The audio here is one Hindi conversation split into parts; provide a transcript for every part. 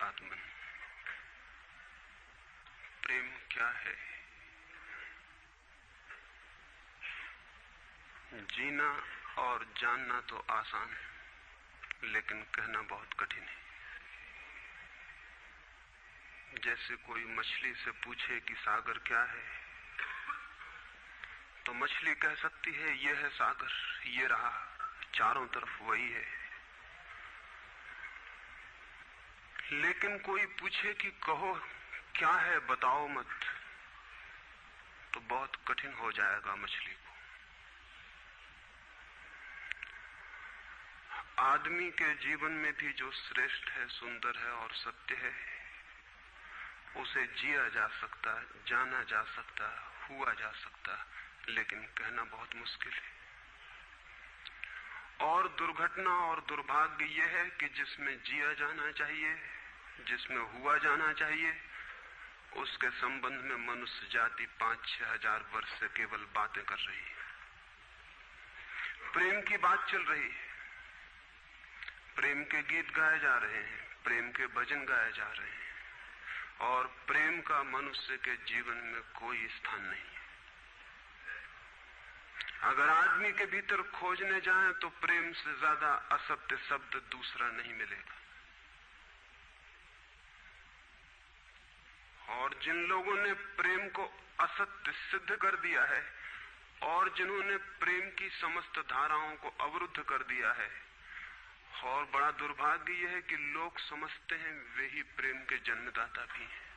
आत्मन। प्रेम क्या है? जीना और जानना तो आसान है, लेकिन कहना बहुत कठिन है। जैसे कोई मछली से पूछे कि सागर क्या है, तो मछली कह सकती है यह है सागर, ये रहा, चारों तरफ वही है। लेकिन कोई पूछे कि कहो क्या है, बताओ मत, तो बहुत कठिन हो जाएगा मछली को। आदमी के जीवन में भी जो श्रेष्ठ है, सुंदर है और सत्य है, उसे जिया जा सकता, जाना जा सकता, हुआ जा सकता, लेकिन कहना बहुत मुश्किल है। और दुर्घटना और दुर्भाग्य यह है कि जिसमें जिया जाना चाहिए, जिसमें हुआ जाना चाहिए, उसके संबंध में मनुष्य जाति 5-6 हजार वर्ष से केवल बातें कर रही है। प्रेम की बात चल रही है, प्रेम के गीत गाए जा रहे हैं, प्रेम के भजन गाए जा रहे हैं, और प्रेम का मनुष्य के जीवन में कोई स्थान नहीं है। अगर आदमी के भीतर खोजने जाएं तो प्रेम से ज्यादा असत्य शब्द दूसरा नहीं मिलेगा। और जिन लोगों ने प्रेम को असत्य सिद्ध कर दिया है और जिन्होंने प्रेम की समस्त धाराओं को अवरुद्ध कर दिया है, और बड़ा दुर्भाग्य यह है कि लोग समझते हैं वे ही प्रेम के जन्मदाता भी हैं।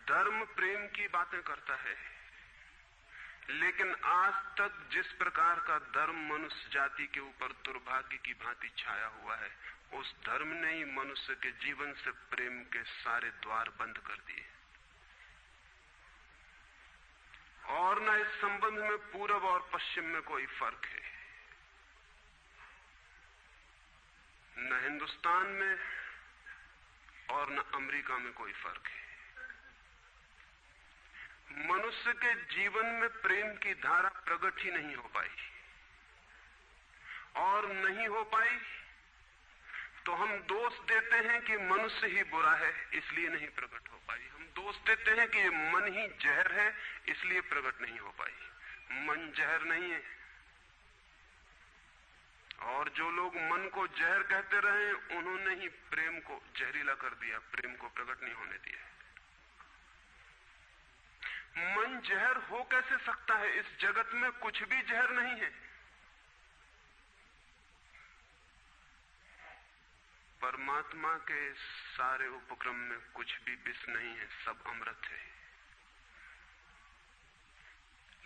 धर्म प्रेम की बातें करता है, लेकिन आज तक जिस प्रकार का धर्म मनुष्य जाति के ऊपर दुर्भाग्य की भांति छाया हुआ है, उस धर्म ने ही मनुष्य के जीवन से प्रेम के सारे द्वार बंद कर दिए। और न इस संबंध में पूरब और पश्चिम में कोई फर्क है, न हिंदुस्तान में और न अमेरिका में कोई फर्क है। मनुष्य के जीवन में प्रेम की धारा प्रकट ही नहीं हो पाई, और नहीं हो पाई तो हम दोष देते हैं कि मनुष्य ही बुरा है, इसलिए नहीं प्रकट हो पाई। हम दोष देते हैं कि मन ही जहर है, इसलिए प्रकट नहीं हो पाई। मन जहर नहीं है, और जो लोग मन को जहर कहते रहे उन्होंने ही प्रेम को जहरीला कर दिया, प्रेम को प्रकट नहीं होने दिया। मन जहर हो कैसे सकता है? इस जगत में कुछ भी जहर नहीं है। परमात्मा के सारे उपक्रम में कुछ भी विष नहीं है, सब अमृत है।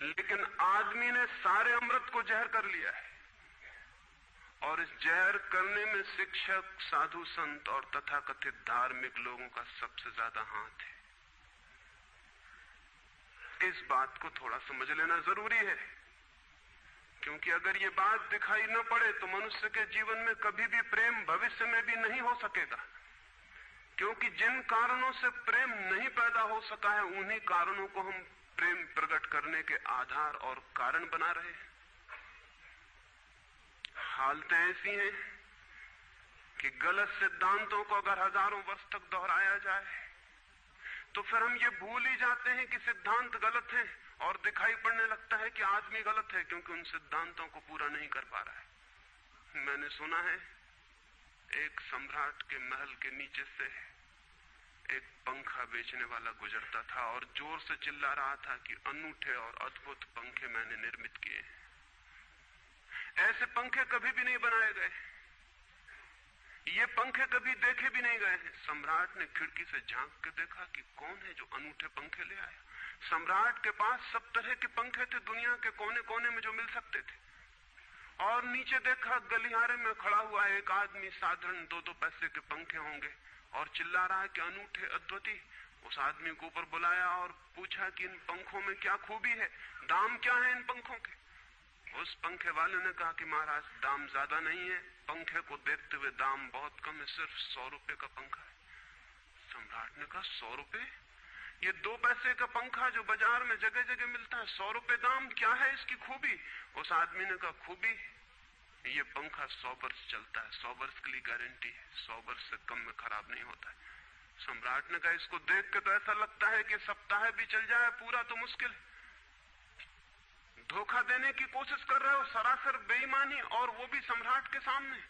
लेकिन आदमी ने सारे अमृत को जहर कर लिया है, और इस जहर करने में शिक्षक, साधु संत और तथाकथित धार्मिक लोगों का सबसे ज्यादा हाथ है। इस बात को थोड़ा समझ लेना जरूरी है, क्योंकि अगर ये बात दिखाई न पड़े तो मनुष्य के जीवन में कभी भी प्रेम भविष्य में भी नहीं हो सकेगा। क्योंकि जिन कारणों से प्रेम नहीं पैदा हो सका है, उन्हीं कारणों को हम प्रेम प्रकट करने के आधार और कारण बना रहे हैं। हालतें ऐसी हैं कि गलत सिद्धांतों को अगर हजारों वर्ष तक दोहराया जाए तो फिर हम ये भूल ही जाते हैं कि सिद्धांत गलत हैं, और दिखाई पड़ने लगता है कि आदमी गलत है, क्योंकि उन सिद्धांतों को पूरा नहीं कर पा रहा है। मैंने सुना है एक सम्राट के महल के नीचे से एक पंखा बेचने वाला गुजरता था और जोर से चिल्ला रहा था कि अनूठे और अद्भुत पंखे मैंने निर्मित किए हैं। ऐसे पंखे कभी भी नहीं बनाए गए, ये पंखे कभी देखे भी नहीं गए हैं। सम्राट ने खिड़की से झांक के देखा कि कौन है जो अनूठे पंखे ले आया। सम्राट के पास सब तरह के पंखे थे, दुनिया के कोने कोने में जो मिल सकते थे। और नीचे देखा, गलियारे में खड़ा हुआ एक आदमी, साधारण 2-2 पैसे के पंखे होंगे, और चिल्ला रहा है कि अनूठे, अद्वितीय। उस आदमी को ऊपर बुलाया और पूछा कि इन पंखों में क्या खूबी है, दाम क्या है इन पंखों के? उस पंखे वाले ने कहा कि महाराज, दाम ज्यादा नहीं है, पंखे को देखते हुए दाम बहुत कम है, सिर्फ 100 रुपए का पंखा है। सम्राट ने कहा 100 रुपए? ये 2 पैसे का पंखा जो बाजार में जगह जगह मिलता है, 100 रुपए दाम, क्या है इसकी खूबी? उस आदमी ने कहा खूबी ये पंखा 100 वर्ष चलता है, 100 वर्ष के लिए गारंटी है, 100 वर्ष से कम में खराब नहीं होता है। सम्राट ने कहा इसको देख के तो ऐसा लगता है कि सप्ताह भी चल जाए, पूरा तो मुश्किल है। धोखा देने की कोशिश कर रहे हो, सरासर बेईमानी, और वो भी सम्राट के सामने।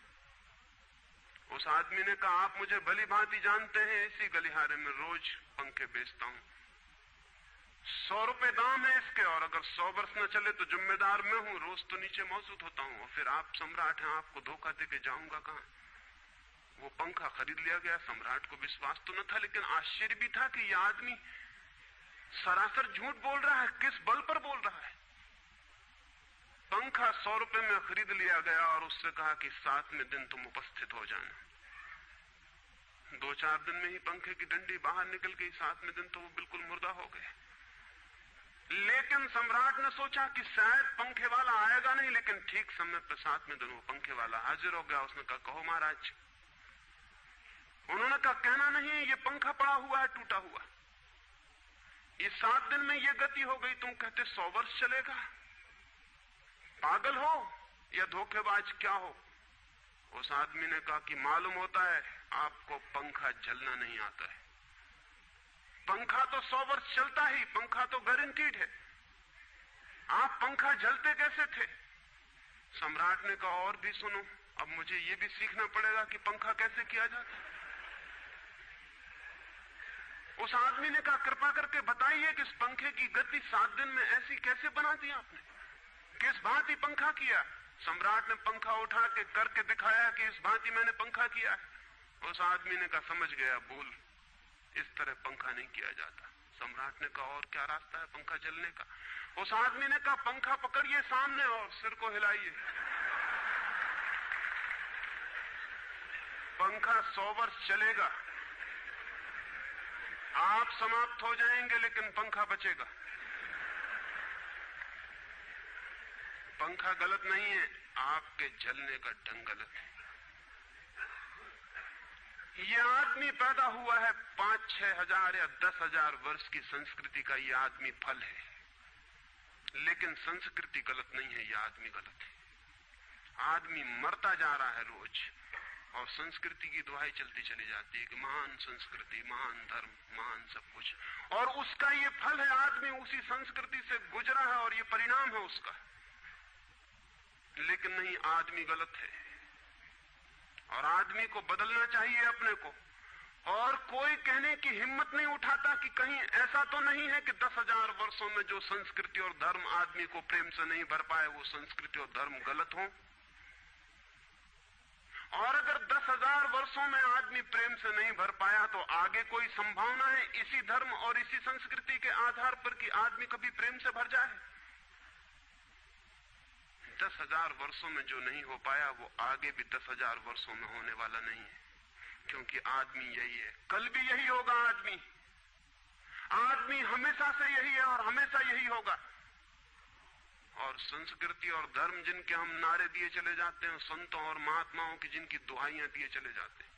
उस आदमी ने कहा आप मुझे भली भांति जानते हैं, इसी गलिहारे में रोज पंखे बेचता हूं, 100 रुपए दाम है इसके, और अगर 100 वर्ष न चले तो जिम्मेदार मैं हूं, रोज तो नीचे मौजूद होता हूं, और फिर आप सम्राट हैं, आपको धोखा देके जाऊंगा कहां। वो पंखा खरीद लिया गया। सम्राट को विश्वास तो न था, लेकिन आश्चर्य भी था कि यह आदमी सरासर झूठ बोल रहा है, किस बल पर बोल रहा है। पंखा 100 रुपए में खरीद लिया गया और उससे कहा कि 7वें दिन तुम उपस्थित हो जाना। 2-4 दिन में ही पंखे की डंडी बाहर निकल गई, 7वें दिन तो वो बिल्कुल मुर्दा हो गए। लेकिन सम्राट ने सोचा कि शायद पंखे वाला आएगा नहीं, लेकिन ठीक समय पर 7वें दिन वो पंखे वाला हाजिर हो गया। उसने कहा कहो महाराज। उन्होंने कहा कहना नहीं, ये पंखा पड़ा हुआ है टूटा हुआ, ये 7 दिन में ये गति हो गई, तुम कहते 100 वर्ष चलेगा। पागल हो या धोखेबाज क्या हो। उस आदमी ने कहा कि मालूम होता है आपको पंखा जलना नहीं आता है, पंखा तो 100 वर्ष चलता ही, पंखा तो गारंटीड है, आप पंखा जलते कैसे थे। सम्राट ने कहा और भी सुनो, अब मुझे ये भी सीखना पड़ेगा कि पंखा कैसे किया जाता है। उस आदमी ने कहा कृपा करके बताइए कि इस पंखे की गति 7 दिन में ऐसी कैसे बना दी आपने, किस भांति पंखा किया। सम्राट ने पंखा उठा के करके दिखाया कि इस भांति मैंने पंखा किया है। उस आदमी ने कहा समझ गया, भूल, इस तरह पंखा नहीं किया जाता। सम्राट ने कहा और क्या रास्ता है पंखा जलने का। उस आदमी ने कहा पंखा पकड़िए सामने और सिर को हिलाइए, पंखा 100 वर्ष चलेगा, आप समाप्त हो जाएंगे लेकिन पंखा बचेगा। पंखा गलत नहीं है, आपके जलने का ढंग गलत है। यह आदमी पैदा हुआ है 5-6 हजार या 10,000 वर्ष की संस्कृति का, यह आदमी फल है, लेकिन संस्कृति गलत नहीं है, यह आदमी गलत है। आदमी मरता जा रहा है रोज, और संस्कृति की दुहाई चलती चली जाती है कि महान संस्कृति, महान धर्म, महान सब कुछ, और उसका ये फल है। आदमी उसी संस्कृति से गुजरा है और ये परिणाम है उसका। लेकिन नहीं, आदमी गलत है और आदमी को बदलना चाहिए अपने को। और कोई कहने की हिम्मत नहीं उठाता कि कहीं ऐसा तो नहीं है कि 10,000 वर्षों में जो संस्कृति और धर्म आदमी को प्रेम से नहीं भर पाए, वो संस्कृति और धर्म गलत हो। और अगर 10,000 वर्षों में आदमी प्रेम से नहीं भर पाया, तो आगे कोई संभावना है इसी धर्म और इसी संस्कृति के आधार पर कि आदमी कभी प्रेम से भर जाए। 10,000 वर्षों में जो नहीं हो पाया, वो आगे भी 10,000 वर्षों में होने वाला नहीं है, क्योंकि आदमी यही है, कल भी यही होगा। आदमी हमेशा से यही है और हमेशा यही होगा। और संस्कृति और धर्म जिनके हम नारे दिए चले जाते हैं, संतों और महात्माओं की जिनकी दुहाइयां दिए चले जाते हैं,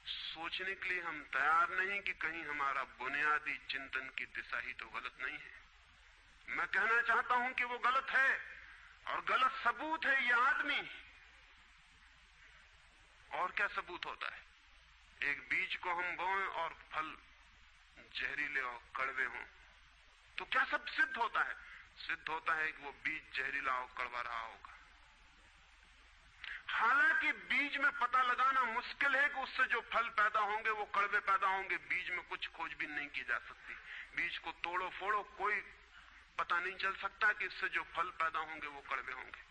सोचने के लिए हम तैयार नहीं कि कहीं हमारा बुनियादी चिंतन की दिशा ही तो गलत नहीं है। मैं कहना चाहता हूं कि वो गलत है, और गलत सबूत है ये आदमी। और क्या सबूत होता है? एक बीज को हम बोएं और फल जहरीले और कड़वे हों, तो क्या सब सिद्ध होता है? सिद्ध होता है कि वो बीज जहरीला और कड़वा रहा होगा। हालांकि बीज में पता लगाना मुश्किल है कि उससे जो फल पैदा होंगे वो कड़वे पैदा होंगे। बीज में कुछ खोजबीन नहीं की जा सकती। बीज को तोड़ो फोड़ो, कोई पता नहीं चल सकता कि इससे जो फल पैदा होंगे वो कड़वे होंगे।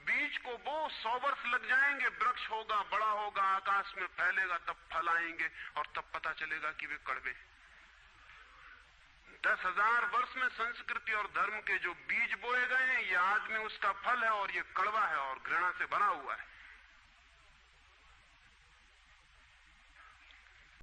बीज को वो 100 वर्ष लग जाएंगे, वृक्ष होगा, बड़ा होगा, आकाश में फैलेगा, तब फल आएंगे और तब पता चलेगा कि वे कड़वे। 10,000 वर्ष में संस्कृति और धर्म के जो बीज बोए गए हैं, ये आदमी उसका फल है और ये कड़वा है और घृणा से भरा हुआ है।